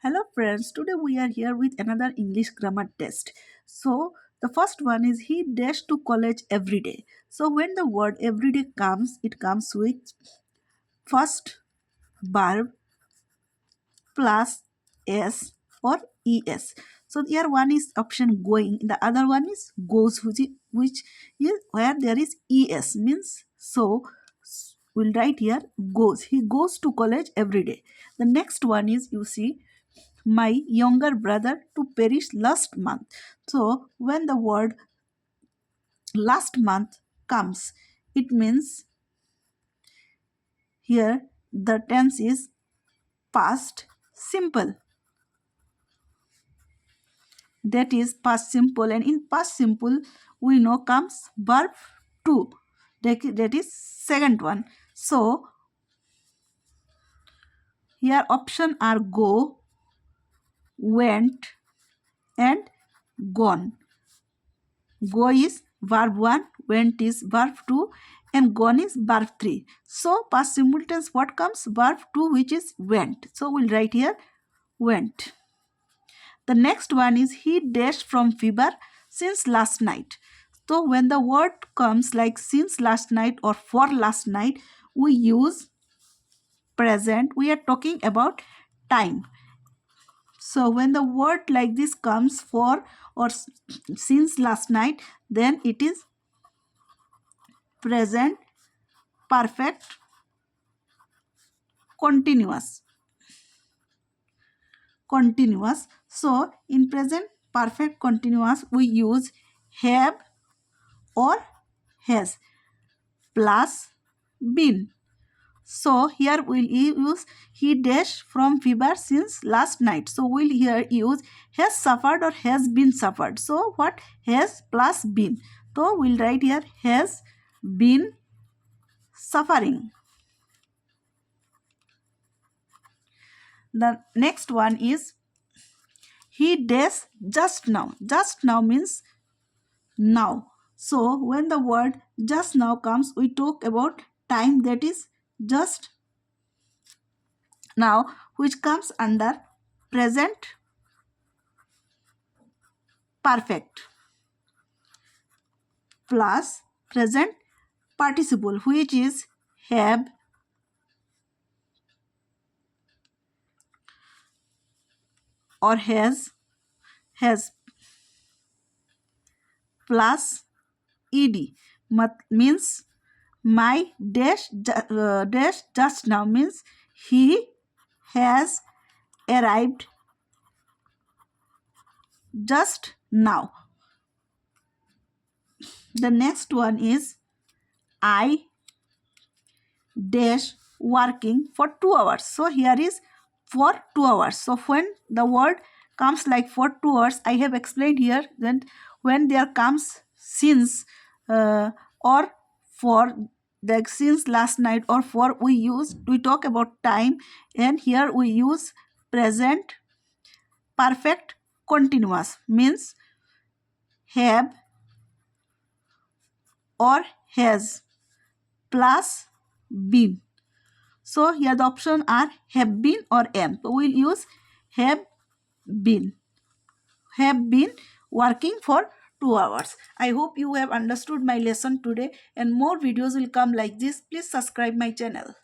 Hello friends, today we are here with another English grammar test. So the first one is he dashed to college every day. So when the word everyday comes, it comes with first verb plus s or es. So here one is option going, the other one is goes, which is where there is es means so. We'll write here goes. He goes to college every day. The next one is you see my younger brother to perish last month. So when the word last month comes, it means here the tense is past simple. That is past simple, and in past simple we know comes verb to. That is second one. So here option are go, went, and gone. Go is verb 1, went is verb 2, and gone is verb 3. So past simple tense what comes? Verb 2, which is went. So we'll write here went. The next one is he dashed from fever since last night. So when the word comes like since last night or for last night, we use present. We are talking about time. So when the word like this comes for or since last night, then it is present perfect continuous. So in present perfect continuous we use have or has plus been. So here we'll use he dash from fever since last night. So we'll here use has suffered or has been suffered. So what? Has plus been. So we'll write here has been suffering. The next one is he dash just now. Just now means now. So when the word just now comes, we talk about time, that is just now, which comes under present perfect plus present participle, which is have or has plus ed means my dash just now means he has arrived just now. The next one is I dash working for 2 hours. So here is for 2 hours. So when the word comes like for 2 hours, I have explained here that when there comes since or for, like since last night or for, we talk about time, and here we use present perfect continuous means have or has plus been. So here the option are have been or am. So we'll use have been. Have been working for 2 hours. I hope you have understood my lesson today, and more videos will come like this. Please subscribe my channel.